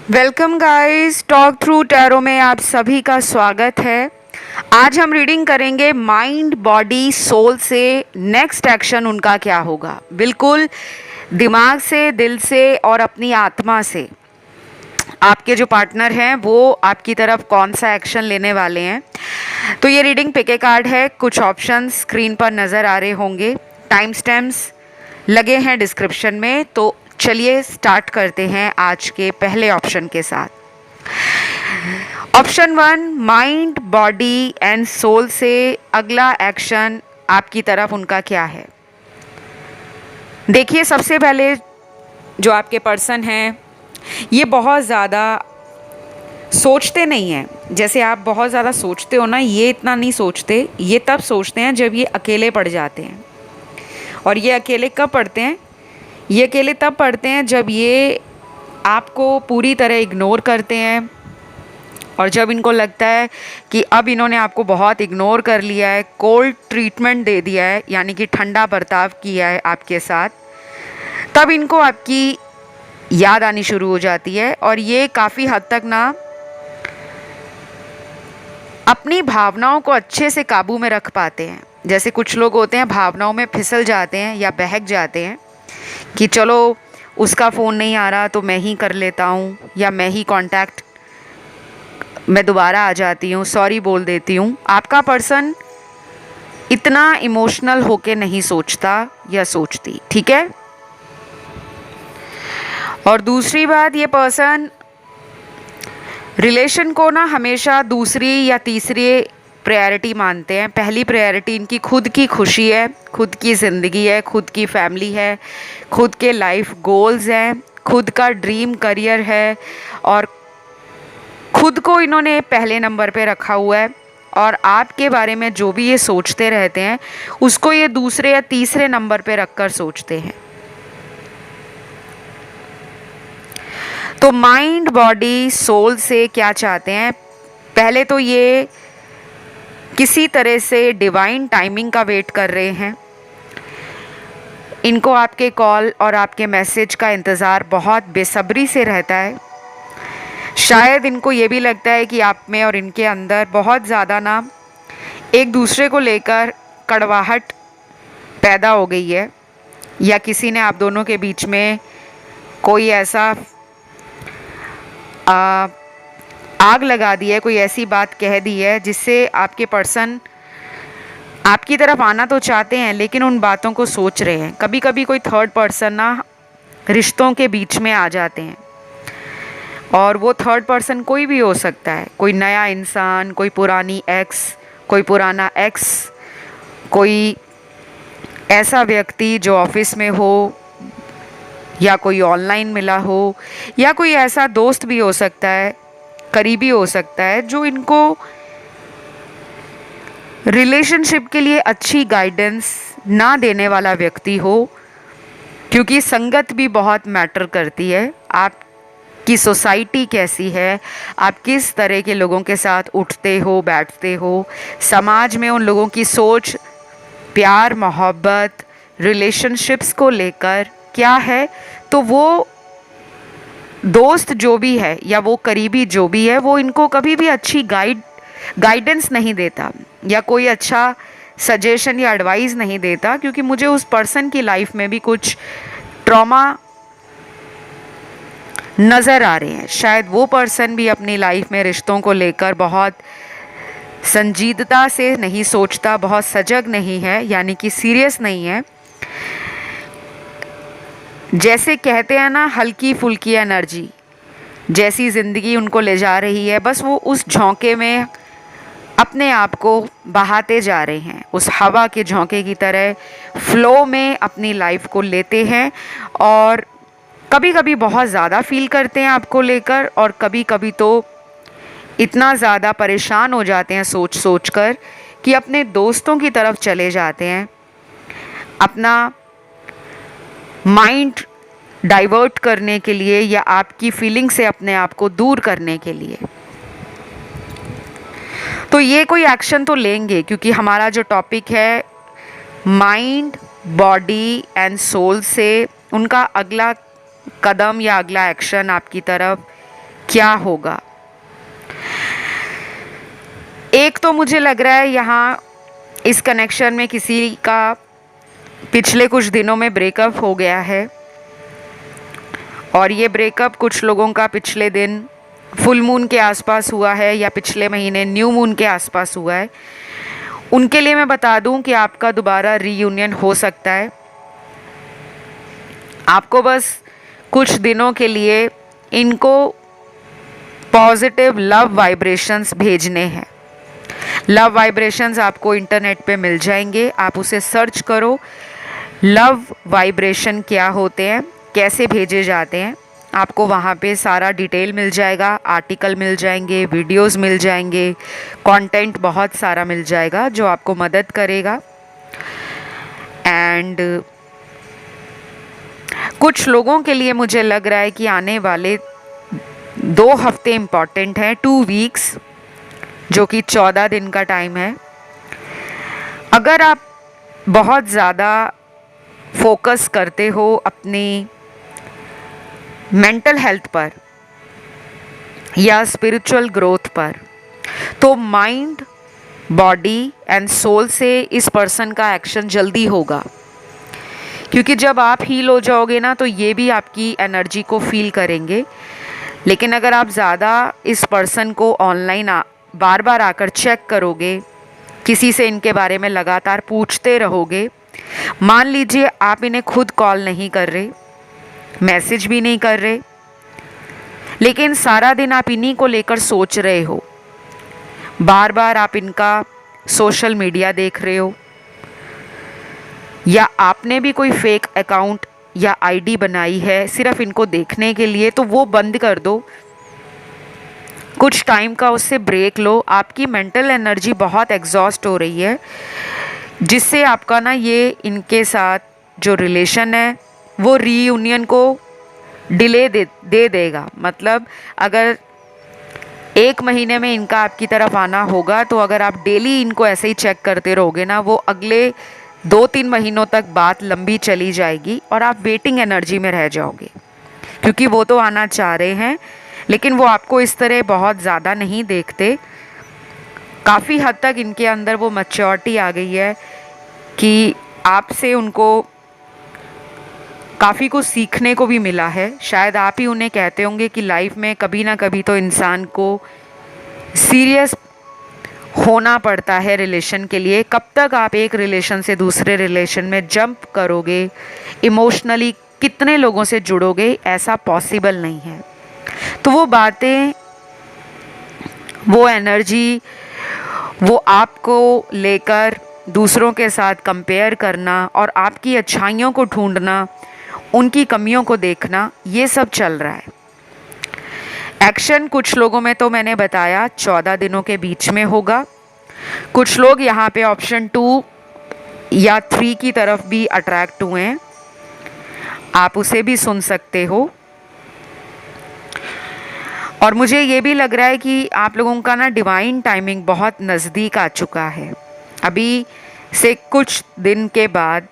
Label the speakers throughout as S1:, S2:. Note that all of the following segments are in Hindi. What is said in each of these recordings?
S1: Welcome guys, talk through tarot में आप सभी का स्वागत है। आज हम रीडिंग करेंगे माइंड बॉडी सोल से नेक्स्ट एक्शन उनका क्या होगा। बिल्कुल दिमाग से, दिल से और अपनी आत्मा से आपके जो पार्टनर हैं वो आपकी तरफ कौन सा एक्शन लेने वाले हैं। तो ये रीडिंग पिक ए कार्ड है। कुछ ऑप्शंस स्क्रीन पर नज़र आ रहे होंगे, टाइम स्टैम्प्स लगे हैं डिस्क्रिप्शन में। तो चलिए स्टार्ट करते हैं आज के पहले ऑप्शन के साथ। Option 1, mind body and soul से अगला एक्शन आपकी तरफ उनका क्या है। देखिए, सबसे पहले जो आपके पर्सन हैं ये बहुत ज़्यादा सोचते नहीं हैं। जैसे आप बहुत ज़्यादा सोचते हो ना, ये इतना नहीं सोचते। ये तब सोचते हैं जब ये अकेले पड़ जाते हैं। और ये अकेले कब पड़ते हैं? ये अकेले तब पड़ते हैं जब ये आपको पूरी तरह इग्नोर करते हैं, और जब इनको लगता है कि अब इन्होंने आपको बहुत इग्नोर कर लिया है, कोल्ड ट्रीटमेंट दे दिया है, यानी कि ठंडा बर्ताव किया है आपके साथ, तब इनको आपकी याद आनी शुरू हो जाती है। और ये काफ़ी हद तक ना अपनी भावनाओं को अच्छे से काबू में रख पाते हैं। जैसे कुछ लोग होते हैं भावनाओं में फिसल जाते हैं या बहक जाते हैं कि चलो उसका फ़ोन नहीं आ रहा तो मैं ही कर लेता हूँ, या मैं ही कांटेक्ट मैं दोबारा आ जाती हूँ, सॉरी बोल देती हूँ। आपका पर्सन इतना इमोशनल होके नहीं सोचता या सोचती, ठीक है। और दूसरी बात, ये पर्सन रिलेशन को ना हमेशा दूसरी या तीसरी प्रायोरिटी मानते हैं। पहली प्रायोरिटी इनकी खुद की खुशी है, खुद की ज़िंदगी है, खुद की फैमिली है, खुद के लाइफ गोल्स हैं, खुद का ड्रीम करियर है, और खुद को इन्होंने पहले नंबर पे रखा हुआ है। और आपके बारे में जो भी ये सोचते रहते हैं उसको ये दूसरे या तीसरे नंबर पे रखकर सोचते हैं। तो माइंड बॉडी सोल से क्या चाहते हैं? पहले तो ये किसी तरह से डिवाइन टाइमिंग का वेट कर रहे हैं। इनको आपके कॉल और आपके मैसेज का इंतज़ार बहुत बेसब्री से रहता है। शायद इनको ये भी लगता है कि आप में और इनके अंदर बहुत ज़्यादा ना एक दूसरे को लेकर कड़वाहट पैदा हो गई है, या किसी ने आप दोनों के बीच में कोई ऐसा आग लगा दी है, कोई ऐसी बात कह दी है जिससे आपके पर्सन आपकी तरफ आना तो चाहते हैं लेकिन उन बातों को सोच रहे हैं। कभी कभी कोई थर्ड पर्सन ना रिश्तों के बीच में आ जाते हैं, और वो थर्ड पर्सन कोई भी हो सकता है। कोई नया इंसान, कोई पुरानी एक्स, कोई पुराना एक्स, कोई ऐसा व्यक्ति जो ऑफिस में हो, या कोई ऑनलाइन मिला हो, या कोई ऐसा दोस्त भी हो सकता है, करीबी हो सकता है, जो इनको रिलेशनशिप के लिए अच्छी गाइडेंस ना देने वाला व्यक्ति हो। क्योंकि संगत भी बहुत मैटर करती है। आपकी सोसाइटी कैसी है, आप किस तरह के लोगों के साथ उठते हो, बैठते हो, समाज में उन लोगों की सोच, प्यार, मोहब्बत, रिलेशनशिप्स को लेकर क्या है। तो वो दोस्त जो भी है या वो करीबी जो भी है, वो इनको कभी भी अच्छी गाइडेंस नहीं देता, या कोई अच्छा सजेशन या एडवाइस नहीं देता। क्योंकि मुझे उस पर्सन की लाइफ में भी कुछ ट्रॉमा नज़र आ रहे हैं। शायद वो पर्सन भी अपनी लाइफ में रिश्तों को लेकर बहुत संजीदता से नहीं सोचता, बहुत सजग नहीं है, यानी कि सीरियस नहीं है। जैसे कहते हैं ना, हल्की फुल्की एनर्जी जैसी ज़िंदगी उनको ले जा रही है, बस वो उस झोंके में अपने आप को बहाते जा रहे हैं। उस हवा के झोंके की तरह फ्लो में अपनी लाइफ को लेते हैं, और कभी कभी बहुत ज़्यादा फील करते हैं आपको लेकर, और कभी कभी तो इतना ज़्यादा परेशान हो जाते हैं सोच सोच कर कि अपने दोस्तों की तरफ चले जाते हैं, अपना माइंड डाइवर्ट करने के लिए, या आपकी फीलिंग से अपने आप को दूर करने के लिए। तो ये कोई एक्शन तो लेंगे, क्योंकि हमारा जो टॉपिक है माइंड बॉडी एंड सोल से उनका अगला कदम या अगला एक्शन आपकी तरफ क्या होगा? एक तो मुझे लग रहा है यहाँ इस कनेक्शन में किसी का पिछले कुछ दिनों में ब्रेकअप हो गया है, और ये ब्रेकअप कुछ लोगों का पिछले दिन फुल मून के आसपास हुआ है या पिछले महीने न्यू मून के आसपास हुआ है। उनके लिए मैं बता दूं कि आपका दोबारा रीयूनियन हो सकता है। आपको बस कुछ दिनों के लिए इनको पॉजिटिव लव वाइब्रेशंस भेजने हैं। लव वाइब्रेशंस आपको इंटरनेट पे मिल जाएंगे, आप उसे सर्च करो। लव वाइब्रेशन क्या होते हैं, कैसे भेजे जाते हैं, आपको वहाँ पे सारा डिटेल मिल जाएगा, आर्टिकल मिल जाएंगे, वीडियोस मिल जाएंगे, कंटेंट बहुत सारा मिल जाएगा जो आपको मदद करेगा। एंड कुछ लोगों के लिए मुझे लग रहा है कि आने वाले 2 हफ्ते इम्पॉर्टेंट हैं, 2 वीक्स, जो कि 14 दिन का टाइम है। अगर आप बहुत ज़्यादा फोकस करते हो अपनी मेंटल हेल्थ पर या स्पिरिचुअल ग्रोथ पर, तो माइंड, बॉडी एंड सोल से इस पर्सन का एक्शन जल्दी होगा। क्योंकि जब आप हील हो जाओगे ना, तो ये भी आपकी एनर्जी को फील करेंगे। लेकिन अगर आप ज़्यादा इस पर्सन को ऑनलाइन बार बार आकर चेक करोगे, किसी से इनके बारे में लगातार पूछते रहोगे, मान लीजिए आप इन्हें खुद कॉल नहीं कर रहे, मैसेज भी नहीं कर रहे, लेकिन सारा दिन आप इन्हीं को लेकर सोच रहे हो, बार बार आप इनका सोशल मीडिया देख रहे हो, या आपने भी कोई फेक अकाउंट या आईडी बनाई है सिर्फ इनको देखने के लिए, तो वो बंद कर दो। कुछ टाइम का उससे ब्रेक लो। आपकी मेंटल एनर्जी बहुत एग्जॉस्ट हो रही है, जिससे आपका ना ये इनके साथ जो रिलेशन है वो रीयूनियन को डिले दे देगा। मतलब अगर 1 महीने में इनका आपकी तरफ आना होगा, तो अगर आप डेली इनको ऐसे ही चेक करते रहोगे ना, वो अगले 2-3 महीनों तक बात लंबी चली जाएगी और आप वेटिंग एनर्जी में रह जाओगे। क्योंकि वो तो आना चाह रहे हैं, लेकिन वो आपको इस तरह बहुत ज़्यादा नहीं देखते। काफ़ी हद तक इनके अंदर वो मैच्योरिटी आ गई है कि आपसे उनको काफ़ी कुछ सीखने को भी मिला है। शायद आप ही उन्हें कहते होंगे कि लाइफ में कभी ना कभी तो इंसान को सीरियस होना पड़ता है रिलेशन के लिए। कब तक आप एक रिलेशन से दूसरे रिलेशन में जंप करोगे, इमोशनली कितने लोगों से जुड़ोगे, ऐसा पॉसिबल नहीं है। तो वो बातें, वो एनर्जी, वो आपको लेकर दूसरों के साथ कंपेयर करना और आपकी अच्छाइयों को ढूंढना, उनकी कमियों को देखना, ये सब चल रहा है। एक्शन कुछ लोगों में तो मैंने बताया 14 दिनों के बीच में होगा। कुछ लोग यहाँ पे ऑप्शन 2 या 3 की तरफ भी अट्रैक्ट हुए हैं, आप उसे भी सुन सकते हो। और मुझे ये भी लग रहा है कि आप लोगों का ना डिवाइन टाइमिंग बहुत नज़दीक आ चुका है। अभी से कुछ दिन के बाद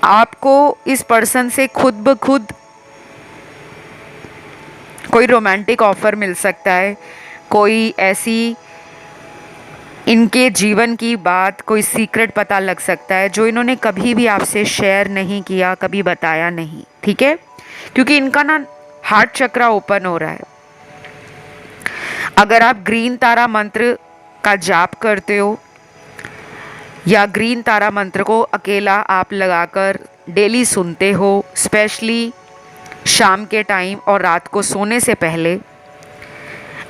S1: आपको इस पर्सन से खुद ब खुद कोई रोमांटिक ऑफ़र मिल सकता है, कोई ऐसी इनके जीवन की बात, कोई सीक्रेट पता लग सकता है जो इन्होंने कभी भी आपसे शेयर नहीं किया, कभी बताया नहीं। ठीक है, क्योंकि इनका ना हार्ट चक्रा ओपन हो रहा है। अगर आप ग्रीन तारा मंत्र का जाप करते हो या ग्रीन तारा मंत्र को अकेला आप लगाकर डेली सुनते हो, स्पेशली शाम के टाइम और रात को सोने से पहले,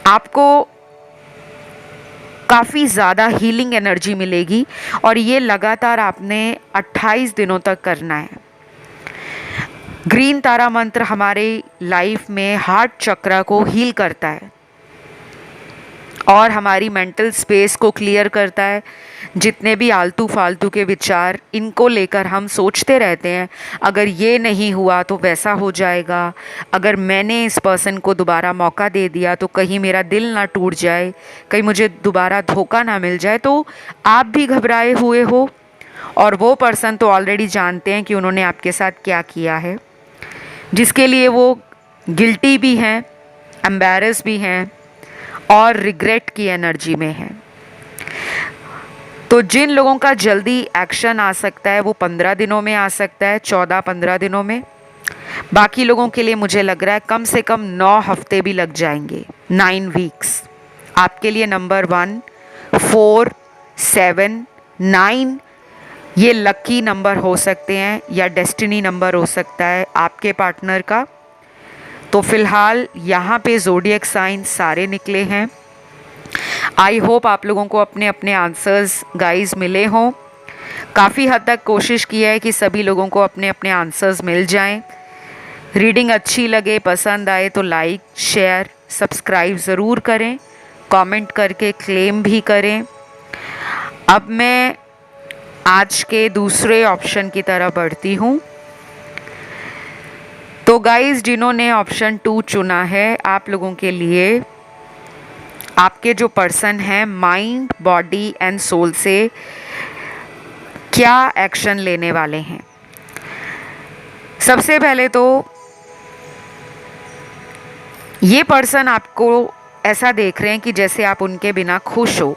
S1: आपको काफ़ी ज़्यादा हीलिंग एनर्जी मिलेगी। और ये लगातार आपने 28 दिनों तक करना है। ग्रीन तारा मंत्र हमारे लाइफ में हार्ट चक्रा को हील करता है और हमारी मेंटल स्पेस को क्लियर करता है। जितने भी आलतू फालतू के विचार इनको लेकर हम सोचते रहते हैं, अगर ये नहीं हुआ तो वैसा हो जाएगा, अगर मैंने इस पर्सन को दोबारा मौका दे दिया तो कहीं मेरा दिल ना टूट जाए, कहीं मुझे दोबारा धोखा ना मिल जाए, तो आप भी घबराए हुए हो। और वो पर्सन तो ऑलरेडी जानते हैं कि उन्होंने आपके साथ क्या किया है, जिसके लिए वो गिल्टी भी हैं एम्बैरेस भी हैं और रिग्रेट की एनर्जी में हैं। तो जिन लोगों का जल्दी एक्शन आ सकता है वो 15 दिनों में आ सकता है, 14-15 दिनों में। बाकी लोगों के लिए मुझे लग रहा है कम से कम 9 हफ्ते भी लग जाएंगे, 9 वीक्स। आपके लिए नंबर 1, 4, 7, 9 ये लकी नंबर हो सकते हैं या डेस्टिनी नंबर हो सकता है आपके पार्टनर का। तो फिलहाल यहाँ पे ज़ोडिएक साइन सारे निकले हैं। आई होप आप लोगों को अपने अपने आंसर्स गाइस मिले हों। काफ़ी हद तक कोशिश की है कि सभी लोगों को अपने अपने आंसर्स मिल जाएं। रीडिंग अच्छी लगे, पसंद आए तो लाइक, शेयर, सब्सक्राइब ज़रूर करें, कमेंट करके क्लेम भी करें। अब मैं आज के दूसरे ऑप्शन की तरफ बढ़ती हूँ। तो गाइस जिन्होंने ऑप्शन 2 चुना है, आप लोगों के लिए आपके जो पर्सन हैं माइंड, बॉडी एंड सोल से क्या एक्शन लेने वाले हैं। सबसे पहले तो ये पर्सन आपको ऐसा देख रहे हैं कि जैसे आप उनके बिना खुश हो,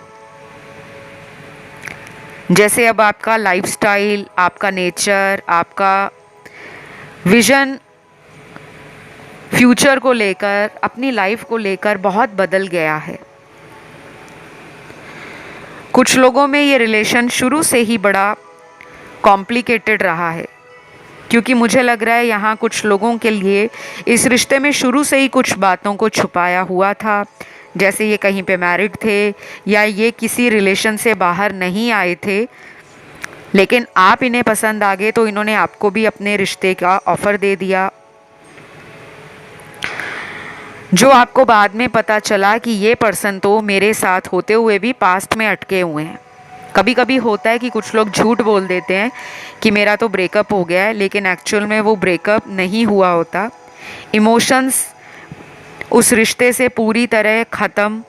S1: जैसे अब आपका लाइफस्टाइल, आपका नेचर, आपका विजन फ्यूचर को लेकर, अपनी लाइफ को लेकर बहुत बदल गया है। कुछ लोगों में ये रिलेशन शुरू से ही बड़ा कॉम्प्लिकेटेड रहा है, क्योंकि मुझे लग रहा है यहाँ कुछ लोगों के लिए इस रिश्ते में शुरू से ही कुछ बातों को छुपाया हुआ था। जैसे ये कहीं पे मैरिड थे या ये किसी रिलेशन से बाहर नहीं आए थे, लेकिन आप इन्हें पसंद आ गए तो इन्होंने आपको भी अपने रिश्ते का ऑफ़र दे दिया, जो आपको बाद में पता चला कि ये पर्सन तो मेरे साथ होते हुए भी पास्ट में अटके हुए हैं। कभी कभी होता है कि कुछ लोग झूठ बोल देते हैं कि मेरा तो ब्रेकअप हो गया है, लेकिन एक्चुअल में वो ब्रेकअप नहीं हुआ होता। इमोशंस उस रिश्ते से पूरी तरह ख़त्म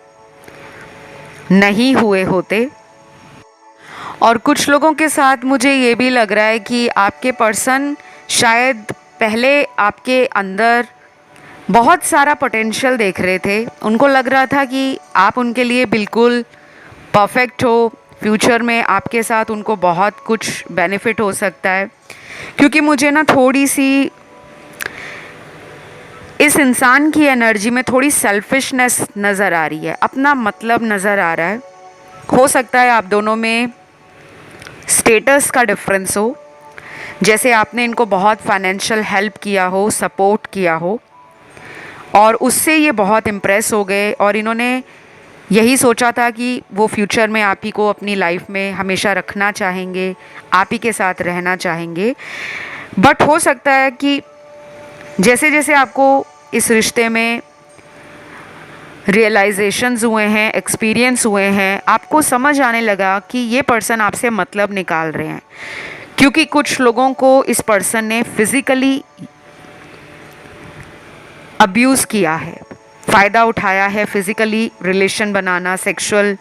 S1: नहीं हुए होते। और कुछ लोगों के साथ मुझे ये भी लग रहा है कि आपके पर्सन शायद पहले आपके अंदर बहुत सारा पोटेंशियल देख रहे थे। उनको लग रहा था कि आप उनके लिए बिल्कुल परफेक्ट हो, फ्यूचर में आपके साथ उनको बहुत कुछ बेनिफिट हो सकता है। क्योंकि मुझे ना थोड़ी सी इस इंसान की एनर्जी में थोड़ी सेल्फिशनेस नज़र आ रही है, अपना मतलब नज़र आ रहा है। हो सकता है आप दोनों में स्टेटस का डिफरेंस हो, जैसे आपने इनको बहुत फाइनेंशियल हेल्प किया हो, सपोर्ट किया हो, और उससे ये बहुत इम्प्रेस हो गए और इन्होंने यही सोचा था कि वो फ्यूचर में आप ही को अपनी लाइफ में हमेशा रखना चाहेंगे, आप ही के साथ रहना चाहेंगे। बट हो सकता है कि जैसे जैसे आपको इस रिश्ते में रियलाइजेशंस हुए हैं, एक्सपीरियंस हुए हैं, आपको समझ आने लगा कि ये पर्सन आपसे मतलब निकाल रहे हैं। क्योंकि कुछ लोगों को इस पर्सन ने फिज़िकली अब्यूज़ किया है, फ़ायदा उठाया है, फिज़िकली रिलेशन बनाना, सेक्सुअल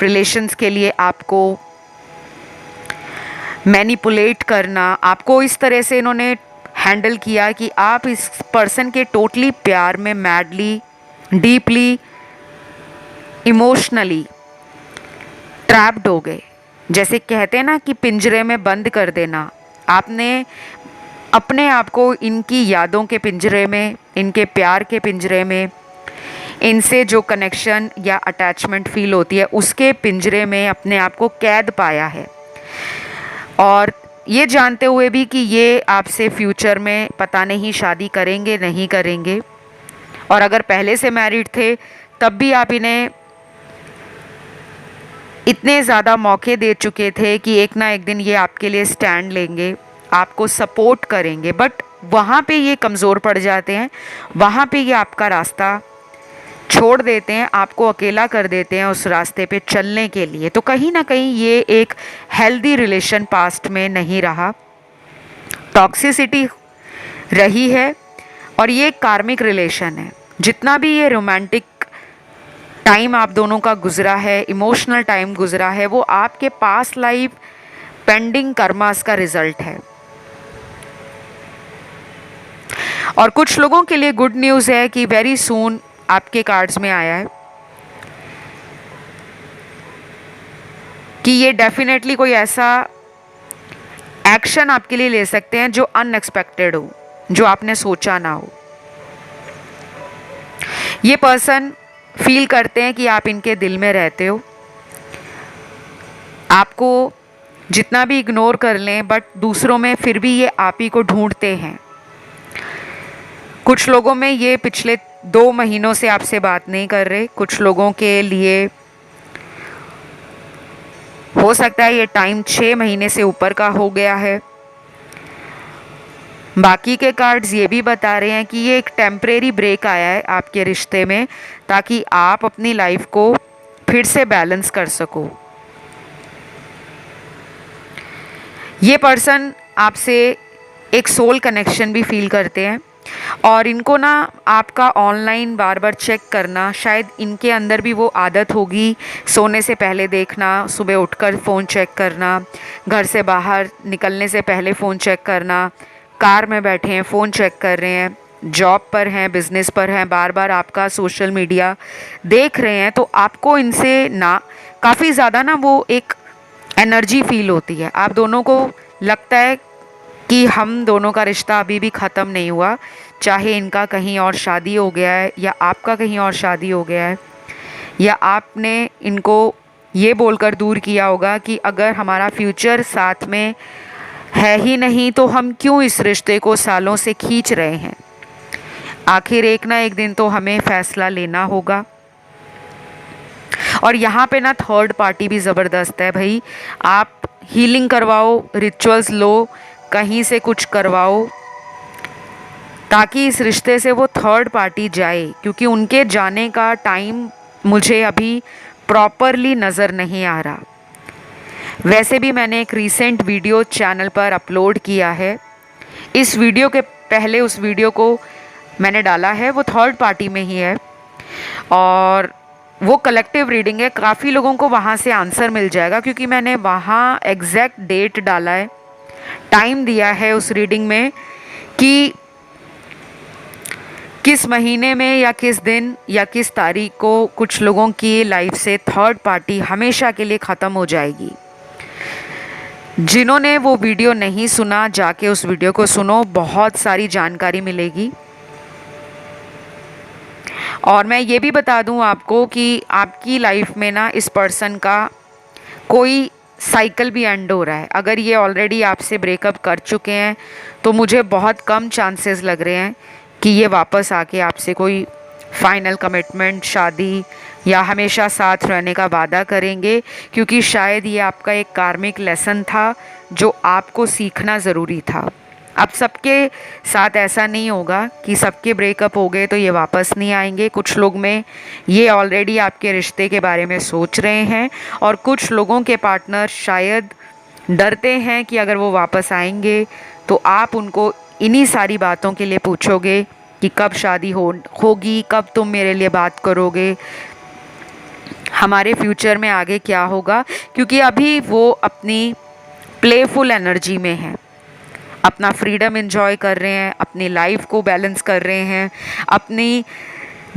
S1: रिलेशंस के लिए आपको मैनिपुलेट करना, आपको इस तरह से इन्होंने हैंडल किया कि आप इस पर्सन के टोटली प्यार में मैडली, डीपली, इमोशनली ट्रैप्ड हो गए। जैसे कहते हैं ना कि पिंजरे में बंद कर देना, आपने अपने आप को इनकी यादों के पिंजरे में, इनके प्यार के पिंजरे में, इनसे जो कनेक्शन या अटैचमेंट फील होती है उसके पिंजरे में अपने आप को कैद पाया है। और ये जानते हुए भी कि ये आपसे फ्यूचर में पता नहीं शादी करेंगे नहीं करेंगे, और अगर पहले से मैरिड थे तब भी आप इन्हें इतने ज़्यादा मौके दे चुके थे कि एक ना एक दिन ये आपके लिए स्टैंड लेंगे, आपको सपोर्ट करेंगे। बट वहाँ पे ये कमज़ोर पड़ जाते हैं, वहाँ पे ये आपका रास्ता छोड़ देते हैं, आपको अकेला कर देते हैं उस रास्ते पे चलने के लिए। तो कहीं ना कहीं ये एक हेल्दी रिलेशन पास्ट में नहीं रहा, टॉक्सिसिटी रही है, और ये कार्मिक रिलेशन है। जितना भी ये रोमांटिक टाइम आप दोनों का गुजरा है, इमोशनल टाइम गुजरा है, वो आपके पास्ट लाइफ पेंडिंग कर्मास का रिजल्ट है। और कुछ लोगों के लिए गुड न्यूज़ है कि वेरी सून आपके कार्ड्स में आया है कि ये डेफिनेटली कोई ऐसा एक्शन आपके लिए ले सकते हैं जो अनएक्सपेक्टेड हो, जो आपने सोचा ना हो। ये पर्सन फील करते हैं कि आप इनके दिल में रहते हो, आपको जितना भी इग्नोर कर लें बट दूसरों में फिर भी ये आप ही को ढूंढते हैं। कुछ लोगों में ये पिछले 2 महीनों से आपसे बात नहीं कर रहे, कुछ लोगों के लिए हो सकता है ये टाइम 6 महीने से ऊपर का हो गया है। बाकी के कार्ड्स ये भी बता रहे हैं कि ये एक टेम्परेरी ब्रेक आया है आपके रिश्ते में, ताकि आप अपनी लाइफ को फिर से बैलेंस कर सको। ये पर्सन आपसे एक सोल कनेक्शन भी फील करते हैं और इनको ना आपका ऑनलाइन बार बार चेक करना, शायद इनके अंदर भी वो आदत होगी सोने से पहले देखना, सुबह उठकर फ़ोन चेक करना, घर से बाहर निकलने से पहले फ़ोन चेक करना, कार में बैठे हैं फ़ोन चेक कर रहे हैं, जॉब पर हैं, बिज़नेस पर हैं, बार बार आपका सोशल मीडिया देख रहे हैं। तो आपको इनसे ना काफ़ी ज़्यादा ना वो एक एनर्जी फील होती है। आप दोनों को लगता है कि हम दोनों का रिश्ता अभी भी ख़त्म नहीं हुआ, चाहे इनका कहीं और शादी हो गया है या आपका कहीं और शादी हो गया है, या आपने इनको ये बोलकर दूर किया होगा कि अगर हमारा फ्यूचर साथ में है ही नहीं तो हम क्यों इस रिश्ते को सालों से खींच रहे हैं। आखिर एक ना एक दिन तो हमें फैसला लेना होगा। और यहाँ पे ना थर्ड पार्टी भी ज़बरदस्त है भाई। आप हीलिंग करवाओ, रिचुअल्स लो, कहीं से कुछ करवाओ, ताकि इस रिश्ते से वो थर्ड पार्टी जाए, क्योंकि उनके जाने का टाइम मुझे अभी प्रॉपरली नज़र नहीं आ रहा। वैसे भी मैंने एक रीसेंट वीडियो चैनल पर अपलोड किया है। इस वीडियो के पहले उस वीडियो को मैंने डाला है, वो थर्ड पार्टी में ही है और वो कलेक्टिव रीडिंग है। काफ़ी लोगों को वहाँ से आंसर मिल जाएगा, क्योंकि मैंने वहाँ एग्जैक्ट डेट डाला है, टाइम दिया है उस रीडिंग में कि किस महीने में या किस दिन या किस तारीख को कुछ लोगों की लाइफ से थर्ड पार्टी हमेशा के लिए ख़त्म हो जाएगी। जिन्होंने वो वीडियो नहीं सुना, जाके उस वीडियो को सुनो, बहुत सारी जानकारी मिलेगी। और मैं ये भी बता दूं आपको कि आपकी लाइफ में ना इस पर्सन का कोई साइकिल भी एंड हो रहा है। अगर ये ऑलरेडी आपसे ब्रेकअप कर चुके हैं तो मुझे बहुत कम चांसेस लग रहे हैं कि ये वापस आके आपसे कोई फाइनल कमिटमेंट, शादी या हमेशा साथ रहने का वादा करेंगे, क्योंकि शायद ये आपका एक कार्मिक लेसन था जो आपको सीखना ज़रूरी था। अब सबके साथ ऐसा नहीं होगा कि सबके ब्रेकअप हो गए तो ये वापस नहीं आएंगे। कुछ लोग में ये ऑलरेडी आपके रिश्ते के बारे में सोच रहे हैं और कुछ लोगों के पार्टनर शायद डरते हैं कि अगर वो वापस आएंगे तो आप उनको इन्हीं सारी बातों के लिए पूछोगे कि कब शादी होगी, कब तुम मेरे लिए बात करोगे, हमारे फ्यूचर में आगे क्या होगा। क्योंकि अभी वो अपनी प्लेफुल एनर्जी में हैं, अपना फ्रीडम एंजॉय कर रहे हैं, अपनी लाइफ को बैलेंस कर रहे हैं, अपनी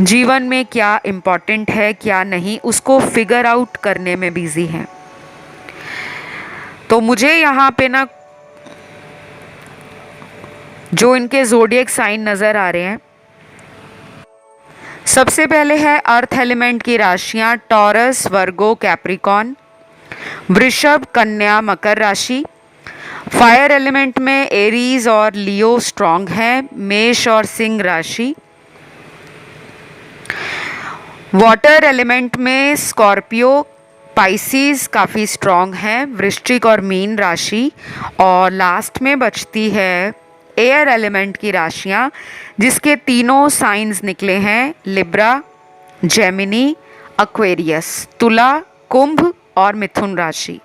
S1: जीवन में क्या इम्पोर्टेंट है क्या नहीं उसको फिगर आउट करने में बिजी हैं। तो मुझे यहाँ पे ना जो इनके ज़ोडिएक साइन नज़र आ रहे हैं, सबसे पहले है अर्थ एलिमेंट की राशियाँ टॉरस, वर्गो, कैप्रिकॉन, वृषभ, कन्या, मकर राशि। फायर एलिमेंट में एरीज और लियो स्ट्रॉन्ग हैं, मेष और सिंह राशि। वाटर एलिमेंट में स्कॉर्पियो, पाइसिस काफ़ी स्ट्रॉन्ग हैं, वृश्चिक और मीन राशि। और लास्ट में बचती है एयर एलिमेंट की राशियाँ, जिसके तीनों साइंस निकले हैं, लिब्रा, जेमिनी, एक्वेरियस, तुला, कुंभ और मिथुन राशि।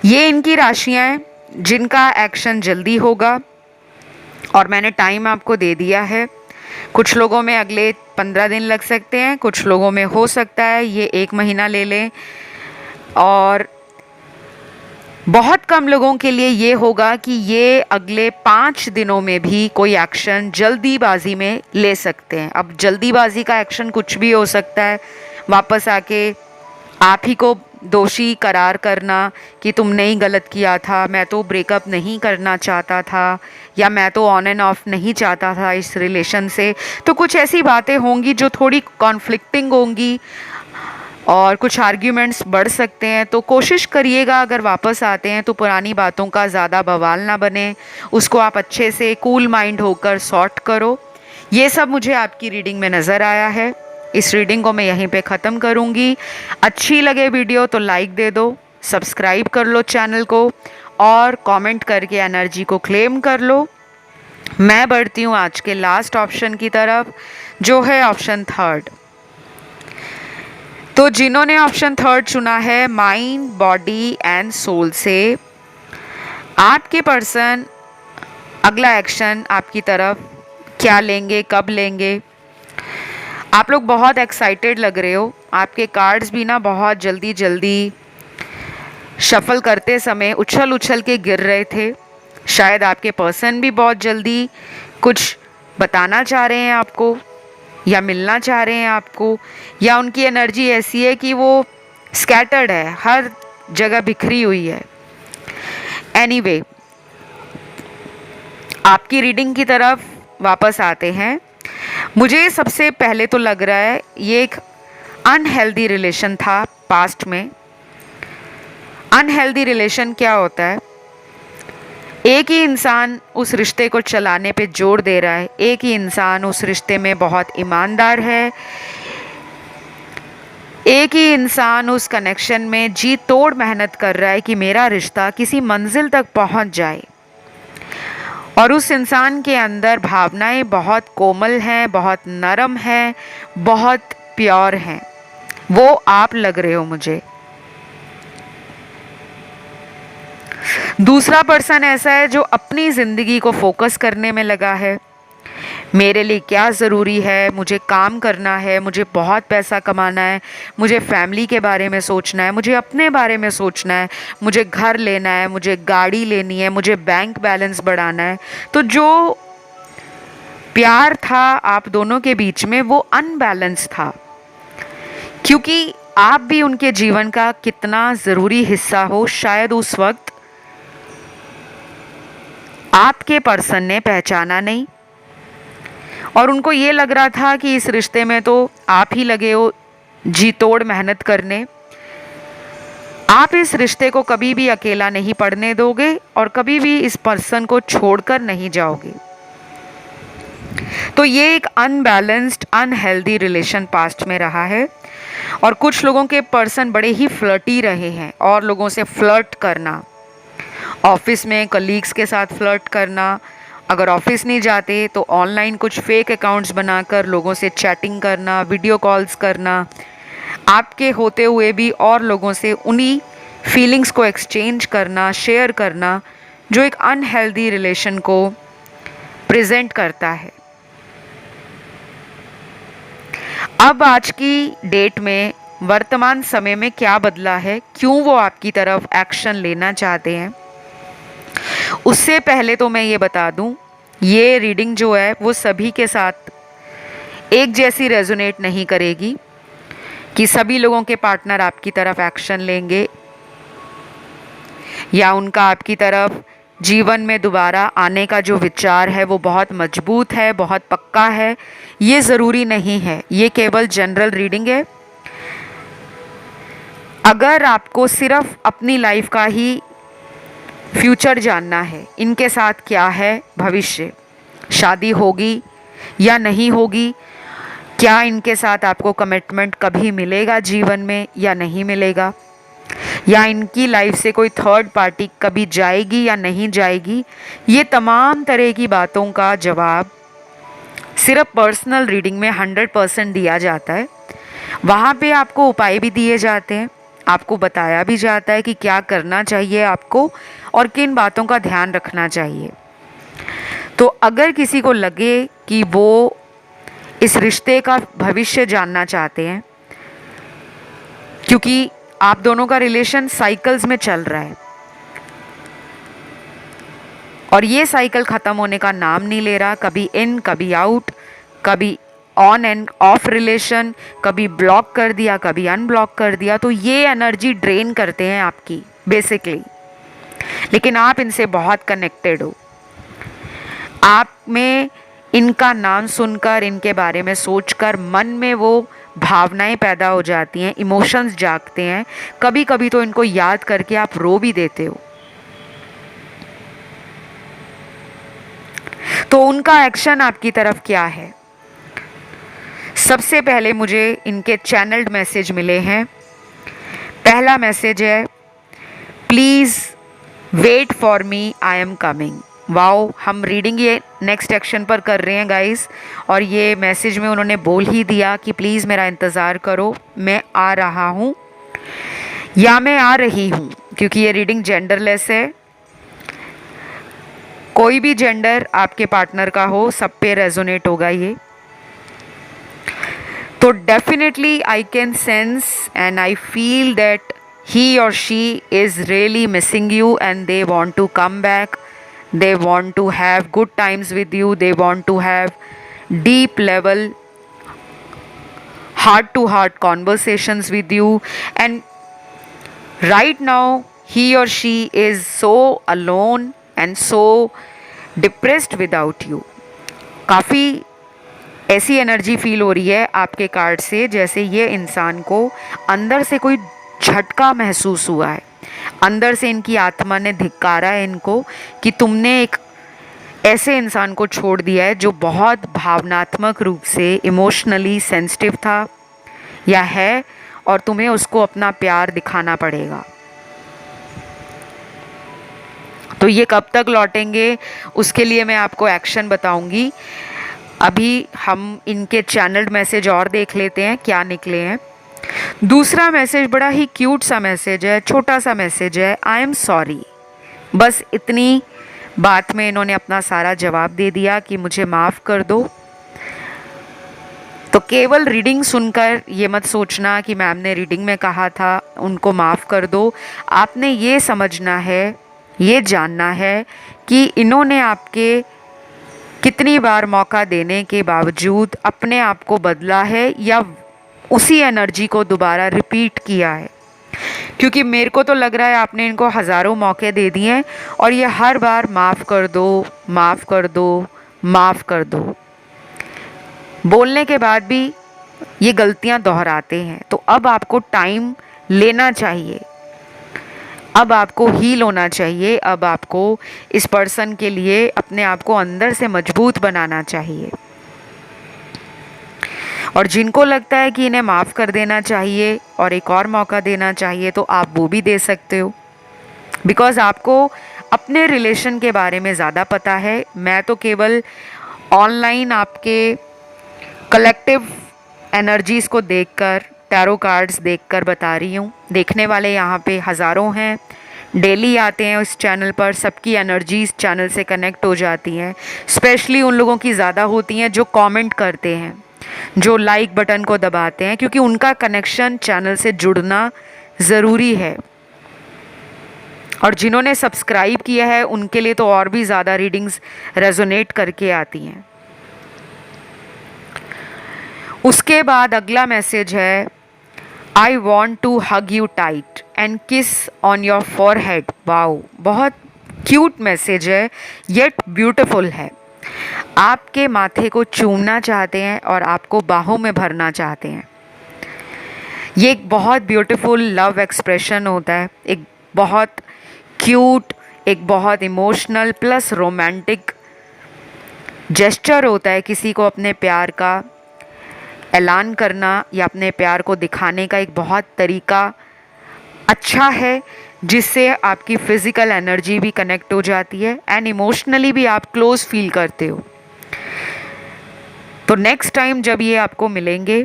S1: ये इनकी राशियाँ हैं जिनका एक्शन जल्दी होगा और मैंने टाइम आपको दे दिया है। कुछ लोगों में अगले 15 दिन लग सकते हैं, कुछ लोगों में हो सकता है ये 1 महीना ले लें। और बहुत कम लोगों के लिए ये होगा कि ये अगले 5 दिनों में भी कोई एक्शन जल्दीबाजी में ले सकते हैं। अब जल्दीबाजी का एक्शन कुछ भी हो सकता है, वापस आके आप ही को दोषी करार करना कि तुमने ही गलत किया था, मैं तो ब्रेकअप नहीं करना चाहता था, या मैं तो ऑन एंड ऑफ नहीं चाहता था इस रिलेशन से। तो कुछ ऐसी बातें होंगी जो थोड़ी कॉन्फ्लिक्टिंग होंगी और कुछ आर्ग्यूमेंट्स बढ़ सकते हैं। तो कोशिश करिएगा अगर वापस आते हैं तो पुरानी बातों का ज़्यादा बवाल ना बने, उसको आप अच्छे से कूल माइंड होकर सॉर्ट करो। ये सब मुझे आपकी रीडिंग में नज़र आया है। इस रीडिंग को मैं यहीं पे ख़त्म करूँगी। अच्छी लगे वीडियो तो लाइक दे दो, सब्सक्राइब कर लो चैनल को और कमेंट करके एनर्जी को क्लेम कर लो। मैं बढ़ती हूँ आज के लास्ट ऑप्शन की तरफ, जो है ऑप्शन थर्ड। तो जिन्होंने ऑप्शन थर्ड चुना है माइंड, बॉडी एंड सोल से, आपके पर्सन अगला एक्शन आपकी तरफ क्या लेंगे, कब लेंगे। आप लोग बहुत एक्साइटेड लग रहे हो। आपके कार्ड्स भी ना बहुत जल्दी जल्दी शफल करते समय उछल उछल के गिर रहे थे। शायद आपके पर्सन भी बहुत जल्दी कुछ बताना चाह रहे हैं आपको, या मिलना चाह रहे हैं आपको, या उनकी एनर्जी ऐसी है कि वो स्कैटर्ड है, हर जगह बिखरी हुई है। एनीवे, आपकी रीडिंग की तरफ वापस आते हैं। मुझे सबसे पहले तो लग रहा है ये एक अनहेल्दी रिलेशन था पास्ट में। अनहेल्दी रिलेशन क्या होता है? एक ही इंसान उस रिश्ते को चलाने पे जोर दे रहा है, एक ही इंसान उस रिश्ते में बहुत ईमानदार है, एक ही इंसान उस कनेक्शन में जी तोड़ मेहनत कर रहा है कि मेरा रिश्ता किसी मंजिल तक पहुंच जाए। और उस इंसान के अंदर भावनाएं बहुत कोमल हैं, बहुत नरम हैं, बहुत प्योर हैं। वो आप लग रहे हो मुझे। दूसरा पर्सन ऐसा है जो अपनी ज़िंदगी को फोकस करने में लगा है। मेरे लिए क्या ज़रूरी है, मुझे काम करना है, मुझे बहुत पैसा कमाना है, मुझे फैमिली के बारे में सोचना है, मुझे अपने बारे में सोचना है, मुझे घर लेना है, मुझे गाड़ी लेनी है, मुझे बैंक बैलेंस बढ़ाना है। तो जो प्यार था आप दोनों के बीच में वो अनबैलेंस था, क्योंकि आप भी उनके जीवन का कितना ज़रूरी हिस्सा हो शायद उस वक्त आपके पर्सन ने पहचाना नहीं। और उनको ये लग रहा था कि इस रिश्ते में तो आप ही लगे हो जी तोड़ मेहनत करने, आप इस रिश्ते को कभी भी अकेला नहीं पड़ने दोगे और कभी भी इस पर्सन को छोड़कर नहीं जाओगे। तो ये एक अनबैलेंस्ड अनहेल्दी रिलेशन पास्ट में रहा है। और कुछ लोगों के पर्सन बड़े ही फ्लर्टी रहे हैं, और लोगों से फ्लर्ट करना, ऑफिस में कलीग्स के साथ फ्लर्ट करना, अगर ऑफिस नहीं जाते तो ऑनलाइन कुछ फेक अकाउंट्स बनाकर लोगों से चैटिंग करना, वीडियो कॉल्स करना, आपके होते हुए भी और लोगों से उन्हीं फीलिंग्स को एक्सचेंज करना, शेयर करना, जो एक अनहेल्दी रिलेशन को प्रेजेंट करता है। अब आज की डेट में वर्तमान समय में क्या बदला है, क्यों वो आपकी तरफ एक्शन लेना चाहते हैं, उससे पहले तो मैं ये बता दूं, ये रीडिंग जो है वो सभी के साथ एक जैसी रेजोनेट नहीं करेगी कि सभी लोगों के पार्टनर आपकी तरफ एक्शन लेंगे या उनका आपकी तरफ जीवन में दोबारा आने का जो विचार है वो बहुत मजबूत है, बहुत पक्का है। ये ज़रूरी नहीं है, ये केवल जनरल रीडिंग है। अगर आपको सिर्फ अपनी लाइफ का ही फ्यूचर जानना है, इनके साथ क्या है भविष्य, शादी होगी या नहीं होगी, क्या इनके साथ आपको कमिटमेंट कभी मिलेगा जीवन में या नहीं मिलेगा, या इनकी लाइफ से कोई थर्ड पार्टी कभी जाएगी या नहीं जाएगी, ये तमाम तरह की बातों का जवाब सिर्फ पर्सनल रीडिंग में 100% दिया जाता है। वहाँ पे आपको उपाय भी दिए जाते हैं, आपको बताया भी जाता है कि क्या करना चाहिए आपको और किन बातों का ध्यान रखना चाहिए। तो अगर किसी को लगे कि वो इस रिश्ते का भविष्य जानना चाहते हैं, क्योंकि आप दोनों का रिलेशन साइकिल्स में चल रहा है, और ये साइकिल ख़त्म होने का नाम नहीं ले रहा, कभी इन कभी आउट, कभी ऑन एंड ऑफ रिलेशन, कभी ब्लॉक कर दिया कभी अनब्लॉक कर दिया। तो ये एनर्जी ड्रेन करते हैं आपकी बेसिकली, लेकिन आप इनसे बहुत कनेक्टेड हो। आप में इनका नाम सुनकर, इनके बारे में सोचकर मन में वो भावनाएं पैदा हो जाती हैं, इमोशंस जागते हैं। कभी कभी तो इनको याद करके आप रो भी देते हो। तो उनका एक्शन आपकी तरफ क्या है? सबसे पहले मुझे इनके चैनल्ड मैसेज मिले हैं। पहला मैसेज है, please wait for me, I am coming. Wow, हम रीडिंग ये नेक्स्ट एक्शन पर कर रहे हैं गाइस, और ये मैसेज में उन्होंने बोल ही दिया कि प्लीज़ मेरा इंतज़ार करो, मैं आ रहा हूँ या मैं आ रही हूँ, क्योंकि ये रीडिंग जेंडरलेस है। कोई भी जेंडर आपके पार्टनर का हो, सब पे रेजोनेट होगा ये। तो definitely I can sense and I feel that he or she is really missing you and they want to come back. They want to have good times with you. They want to have deep level heart to heart conversations with you. And right now he or she is so alone and so depressed without you. काफ़ी ऐसी एनर्जी फील हो रही है आपके कार्ड से, जैसे ये इंसान को अंदर से कोई झटका महसूस हुआ है। अंदर से इनकी आत्मा ने धिक्कारा है इनको कि तुमने एक ऐसे इंसान को छोड़ दिया है जो बहुत भावनात्मक रूप से इमोशनली सेंसिटिव था या है, और तुम्हें उसको अपना प्यार दिखाना पड़ेगा। तो ये कब तक लौटेंगे उसके लिए मैं आपको एक्शन बताऊंगी। अभी हम इनके चैनल्ड मैसेज और देख लेते हैं क्या निकले हैं। दूसरा मैसेज बड़ा ही क्यूट सा मैसेज है, छोटा सा मैसेज है, आई एम सॉरी। बस इतनी बात में इन्होंने अपना सारा जवाब दे दिया कि मुझे माफ़ कर दो। तो केवल रीडिंग सुनकर ये मत सोचना कि मैम ने रीडिंग में कहा था उनको माफ़ कर दो। आपने ये समझना है, ये जानना है कि इन्होंने आपके कितनी बार मौका देने के बावजूद अपने आप को बदला है या उसी एनर्जी को दोबारा रिपीट किया है। क्योंकि मेरे को तो लग रहा है आपने इनको हज़ारों मौके दे दिए हैं और ये हर बार माफ़ कर दो, माफ़ कर दो, माफ़ कर दो बोलने के बाद भी ये गलतियां दोहराते हैं। तो अब आपको टाइम लेना चाहिए, अब आपको हील होना चाहिए, अब आपको इस पर्सन के लिए अपने आप को अंदर से मजबूत बनाना चाहिए। और जिनको लगता है कि इन्हें माफ़ कर देना चाहिए और एक और मौका देना चाहिए, तो आप वो भी दे सकते हो, बिकॉज़ आपको अपने रिलेशन के बारे में ज़्यादा पता है। मैं तो केवल ऑनलाइन आपके कलेक्टिव एनर्जीज़ को देखकर, टैरो कार्ड्स देखकर बता रही हूँ। देखने वाले यहाँ पे हज़ारों हैं, डेली आते हैं इस चैनल पर, सबकी एनर्जीज़ चैनल से कनेक्ट हो जाती हैं। स्पेशली उन लोगों की ज़्यादा होती हैं जो कमेंट करते हैं, जो लाइक बटन को दबाते हैं, क्योंकि उनका कनेक्शन चैनल से जुड़ना ज़रूरी है। और जिन्होंने सब्सक्राइब किया है उनके लिए तो और भी ज़्यादा रीडिंग्स रेजोनेट करके आती हैं। उसके बाद अगला मैसेज है, I want to hug you tight and kiss on your forehead. Wow, बहुत क्यूट मैसेज है येट ब्यूटिफुल है। आपके माथे को चूमना चाहते हैं और आपको बाहों में भरना चाहते हैं। ये एक बहुत ब्यूटीफुल लव एक्सप्रेशन होता है, एक बहुत क्यूट, एक बहुत इमोशनल प्लस रोमांटिक जेस्चर होता है किसी को अपने प्यार का ऐलान करना या अपने प्यार को दिखाने का एक बहुत तरीका अच्छा है, जिससे आपकी फ़िज़िकल एनर्जी भी कनेक्ट हो जाती है एंड इमोशनली भी आप क्लोज फील करते हो। तो नेक्स्ट टाइम जब ये आपको मिलेंगे,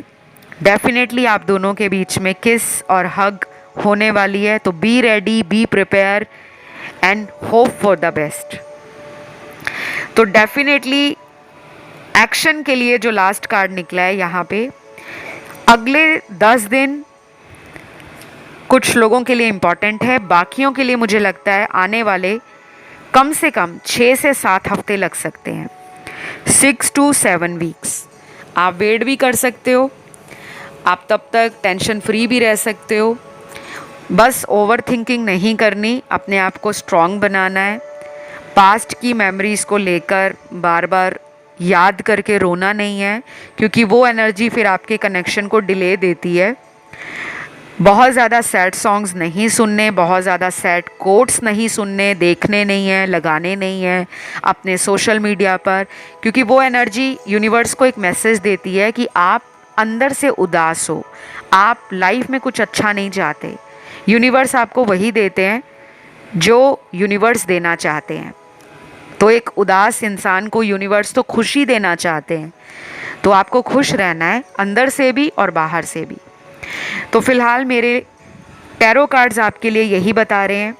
S1: डेफिनेटली आप दोनों के बीच में किस और हग होने वाली है। तो be ready, be prepare and hope for the best. तो डेफिनेटली एक्शन के लिए जो लास्ट कार्ड निकला है यहाँ पे, अगले 10 दिन कुछ लोगों के लिए इम्पॉर्टेंट है, बाकियों के लिए मुझे लगता है आने वाले कम से कम 6 से 7 हफ्ते लग सकते हैं, 6 to 7 वीक्स। आप वेट भी कर सकते हो, आप तब तक टेंशन फ्री भी रह सकते हो। बस ओवर थिंकिंग नहीं करनी, अपने आप को स्ट्रॉन्ग बनाना है। पास्ट की मेमोरीज़ को लेकर बार बार याद करके रोना नहीं है, क्योंकि वो एनर्जी फिर आपके कनेक्शन को डिले देती है। बहुत ज़्यादा सैड सॉन्ग्स नहीं सुनने, बहुत ज़्यादा सैड कोट्स नहीं सुनने, देखने नहीं है, लगाने नहीं है अपने सोशल मीडिया पर, क्योंकि वो एनर्जी यूनिवर्स को एक मैसेज देती है कि आप अंदर से उदास हो, आप लाइफ में कुछ अच्छा नहीं चाहते। यूनिवर्स आपको वही देते हैं जो यूनिवर्स देना चाहते हैं। तो एक उदास इंसान को यूनिवर्स तो खुशी देना चाहते हैं, तो आपको खुश रहना है अंदर से भी और बाहर से भी। तो फिलहाल मेरे टैरो कार्ड्स आपके लिए यही बता रहे हैं।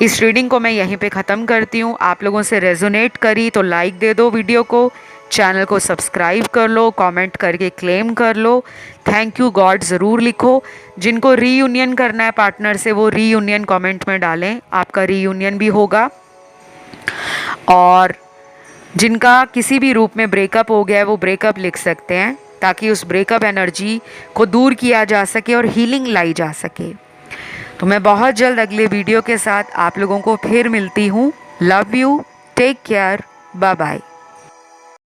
S1: इस रीडिंग को मैं यहीं पे ख़त्म करती हूँ। आप लोगों से रेजोनेट करी तो लाइक दे दो वीडियो को, चैनल को सब्सक्राइब कर लो, कमेंट करके क्लेम कर लो, थैंक यू गॉड ज़रूर लिखो। जिनको रीयूनियन करना है पार्टनर से वो रीयूनियन कमेंट में डालें, आपका रीयूनियन भी होगा। और जिनका किसी भी रूप में ब्रेकअप हो गया है वो ब्रेकअप लिख सकते हैं, ताकि उस ब्रेकअप एनर्जी को दूर किया जा सके और हीलिंग लाई जा सके। तो मैं बहुत जल्द अगले वीडियो के साथ आप लोगों को फिर मिलती हूँ। Love you, take care, bye bye.